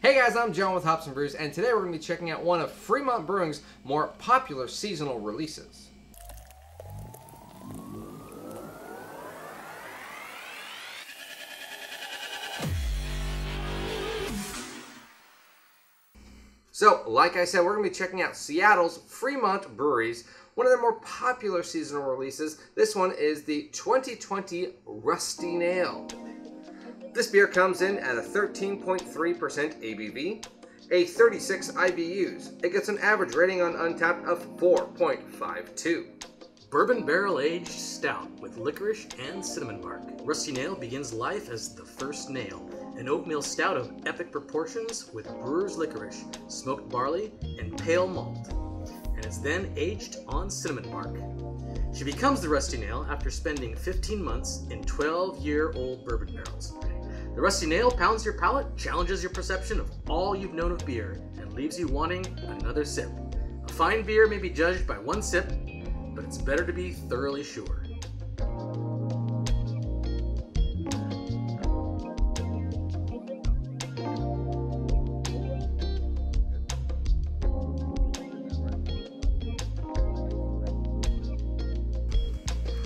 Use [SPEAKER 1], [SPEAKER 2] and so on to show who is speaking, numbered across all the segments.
[SPEAKER 1] Hey guys, I'm John with Hops and Brews, and today we're going to be checking out one of Fremont Brewing's more popular seasonal releases. So, like I said, we're going to be checking out Seattle's Fremont Brewery's one of their more popular seasonal releases. This one is the 2020 Rusty Nail. This beer comes in at a 13.3% ABV, a 36 IBUs. It gets an average rating on Untappd of 4.52.
[SPEAKER 2] Bourbon barrel-aged stout with licorice and cinnamon bark. Rusty Nail begins life as the first nail, an oatmeal stout of epic proportions with brewer's licorice, smoked barley, and pale malt, and is then aged on cinnamon bark. She becomes the Rusty Nail after spending 15 months in 12-year-old bourbon barrels. The Rusty Nail pounds your palate, challenges your perception of all you've known of beer, and leaves you wanting another sip. A fine beer may be judged by one sip, but it's better to be thoroughly sure.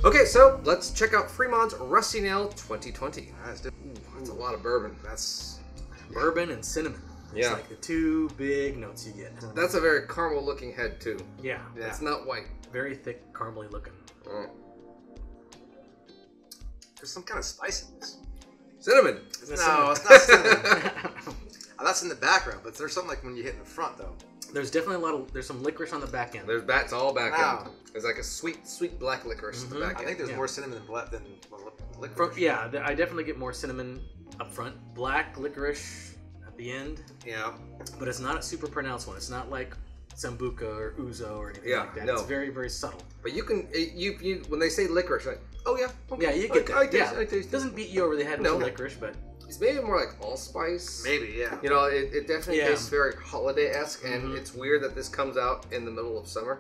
[SPEAKER 1] Okay, so let's check out Fremont's Rusty Nail 2020. That's a lot of bourbon.
[SPEAKER 2] That's bourbon and cinnamon. It's
[SPEAKER 1] Yeah.
[SPEAKER 2] like the two big notes you get.
[SPEAKER 1] That's a very caramel looking head too.
[SPEAKER 2] Yeah.
[SPEAKER 1] It's not white.
[SPEAKER 2] Very thick, caramely looking.
[SPEAKER 1] Mm.
[SPEAKER 3] There's some kind of spice in this.
[SPEAKER 1] Cinnamon.
[SPEAKER 3] No, it's not cinnamon. That's in the background, but there's something like when you hit in the front though.
[SPEAKER 2] There's definitely there's some licorice on the back end.
[SPEAKER 1] There's bats all back
[SPEAKER 3] Wow.
[SPEAKER 1] end. There's like a sweet black licorice at the back
[SPEAKER 3] I
[SPEAKER 1] end.
[SPEAKER 3] think there's
[SPEAKER 2] Yeah.
[SPEAKER 3] more cinnamon than licorice.
[SPEAKER 2] Yeah, I definitely get more cinnamon up front. Black licorice at the end,
[SPEAKER 3] Yeah.
[SPEAKER 2] but it's not a super pronounced one. It's not like Sambuca or Ouzo or anything
[SPEAKER 1] Yeah,
[SPEAKER 2] like that.
[SPEAKER 1] no.
[SPEAKER 2] It's very, very subtle.
[SPEAKER 1] But you can, you when they say licorice, you're like, oh yeah, okay.
[SPEAKER 2] Yeah, you get that.
[SPEAKER 1] I taste
[SPEAKER 2] yeah.
[SPEAKER 1] it, I taste
[SPEAKER 2] It
[SPEAKER 1] it.
[SPEAKER 2] doesn't beat you over the head
[SPEAKER 1] No.
[SPEAKER 2] with the licorice, but
[SPEAKER 1] It's maybe more like allspice.
[SPEAKER 3] Maybe, yeah.
[SPEAKER 1] You know, it definitely
[SPEAKER 2] Yeah.
[SPEAKER 1] tastes very holiday-esque, and
[SPEAKER 2] Mhm.
[SPEAKER 1] it's weird that this comes out in the middle of summer.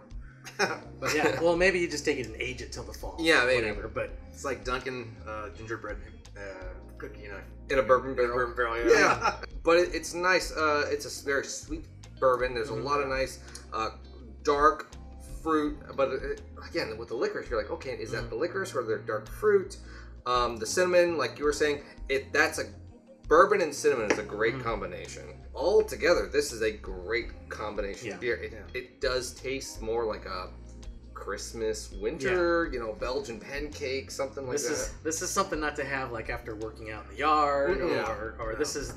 [SPEAKER 2] but yeah. Well, maybe you just take it and age it till the fall.
[SPEAKER 1] Yeah, maybe.
[SPEAKER 2] Whatever. But
[SPEAKER 3] It's like dunking gingerbread cookie in
[SPEAKER 1] In a bourbon
[SPEAKER 3] a
[SPEAKER 1] barrel.
[SPEAKER 3] bourbon barrel.
[SPEAKER 1] Yeah, but it's nice. It's a very sweet bourbon. There's a lot of nice dark fruit, but again, with the licorice, you're like, okay, is that the licorice or the dark fruit? The cinnamon, like you were saying, that's a bourbon and cinnamon is a great combination. All together, this is a great combination of beer. It does taste more like a Christmas, winter, you know, Belgian pancake, something like that.
[SPEAKER 2] This is something not to have like after working out in the yard, or this is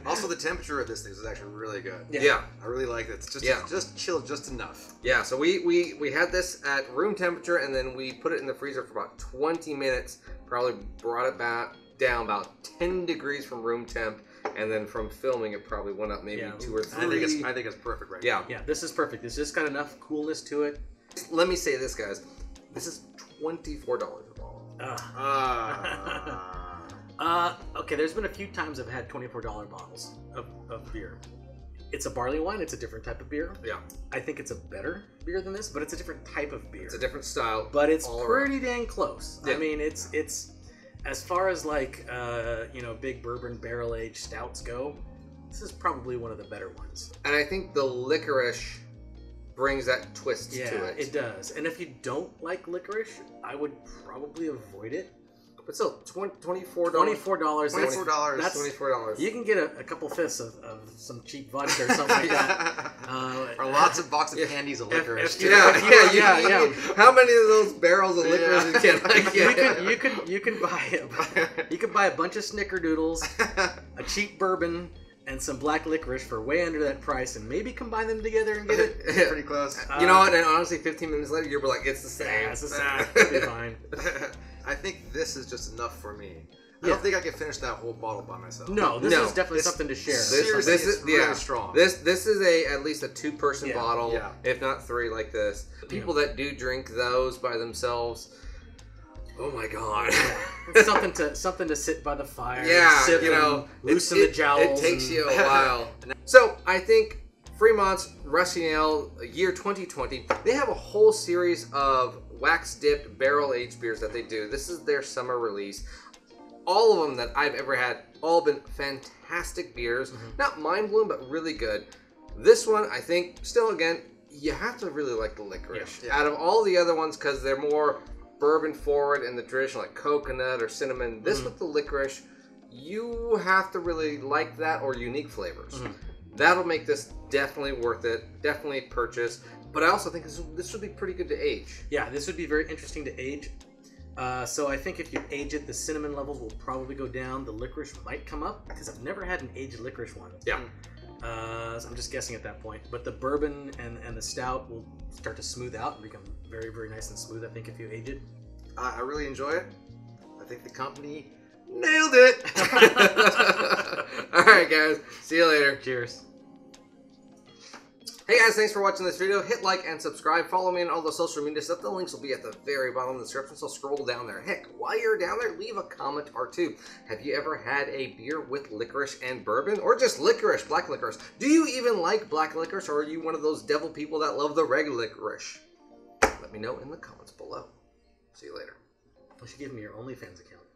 [SPEAKER 3] Also, the temperature of this thing is actually really good.
[SPEAKER 1] Yeah.
[SPEAKER 3] I really like it. It's just chilled just enough.
[SPEAKER 1] Yeah, so we had this at room temperature, and then we put it in the freezer for about 20 minutes. Probably brought it back down about 10 degrees from room temp, and then from filming it probably went up maybe 2 or 3.
[SPEAKER 3] I think it's perfect right
[SPEAKER 1] Yeah.
[SPEAKER 3] now.
[SPEAKER 2] Yeah, this is perfect. It's just got enough coolness to it.
[SPEAKER 1] Let me say this, guys. This is $24 a bottle.
[SPEAKER 2] Okay, there's been a few times I've had $24 bottles of beer. It's a barley wine. It's a different type of beer.
[SPEAKER 1] Yeah.
[SPEAKER 2] I think it's a better beer than this, but it's a different type of beer.
[SPEAKER 1] It's a different style.
[SPEAKER 2] But it's
[SPEAKER 1] all
[SPEAKER 2] pretty dang close.
[SPEAKER 1] Yeah.
[SPEAKER 2] I mean, it's as far as like big bourbon barrel aged stouts go, this is probably one of the better ones.
[SPEAKER 1] And I think the licorice brings that twist
[SPEAKER 2] Yeah,
[SPEAKER 1] to it.
[SPEAKER 2] it does. And if you don't like licorice, I would probably avoid it.
[SPEAKER 1] But still, $24.
[SPEAKER 2] $24.
[SPEAKER 3] $24.
[SPEAKER 2] That's
[SPEAKER 1] $24.
[SPEAKER 2] You can get a couple fifths of some cheap vodka or something like that.
[SPEAKER 3] Or lots of boxes of candies of licorice.
[SPEAKER 1] Yeah. How many of those barrels of licorice can I get?
[SPEAKER 2] You can buy a bunch of snickerdoodles, a cheap bourbon, and some black licorice for way under that price, and maybe combine them together and get it.
[SPEAKER 3] Pretty close.
[SPEAKER 1] You know what? And honestly, 15 minutes later, you're like, it's the same.
[SPEAKER 2] Yeah, it's the same. It'll be fine.
[SPEAKER 3] I think this is just enough for me. I don't think I can finish that whole bottle by myself.
[SPEAKER 2] No, this is definitely something to share.
[SPEAKER 3] Seriously, it's really strong.
[SPEAKER 1] This is at least a 2-person bottle,
[SPEAKER 3] Yeah.
[SPEAKER 1] if not 3 like this. People that do drink those by themselves, oh my god.
[SPEAKER 2] It's something to sit by the fire.
[SPEAKER 1] Yeah,
[SPEAKER 2] sip
[SPEAKER 1] you know,
[SPEAKER 2] and loosen the jowls.
[SPEAKER 1] It takes you a while. So I think Fremont's Rusty Nail year 2020, they have a whole series of wax-dipped barrel-aged beers that they do. This is their summer release. All of them that I've ever had all been fantastic beers. Not mind-blowing, but really good. This one, I think, still, again, you have to really like the licorice.
[SPEAKER 3] Yeah.
[SPEAKER 1] Out of all the other ones, because they're more bourbon forward and the traditional, like coconut or cinnamon, this with the licorice, you have to really like that or unique flavors. That'll make this definitely worth it. Definitely purchase. But I also think this would be pretty good to age.
[SPEAKER 2] Yeah, this would be very interesting to age. So I think if you age it, the cinnamon levels will probably go down. The licorice might come up because I've never had an aged licorice one.
[SPEAKER 1] Yeah.
[SPEAKER 2] So I'm just guessing at that point. But the bourbon and the stout will start to smooth out and become very, very nice and smooth, I think, if you age it.
[SPEAKER 3] I really enjoy it. I think the company nailed it.
[SPEAKER 1] All right, guys. See you later.
[SPEAKER 2] Cheers.
[SPEAKER 1] Hey guys, thanks for watching this video. Hit like and subscribe. Follow me on all the social media stuff. The links will be at the very bottom of the description, so scroll down there. Heck, while you're down there, leave a comment or two. Have you ever had a beer with licorice and bourbon? Or just licorice, black licorice? Do you even like black licorice, or are you one of those devil people that love the regular licorice? Let me know in the comments below. See you later.
[SPEAKER 2] You should give me your OnlyFans account.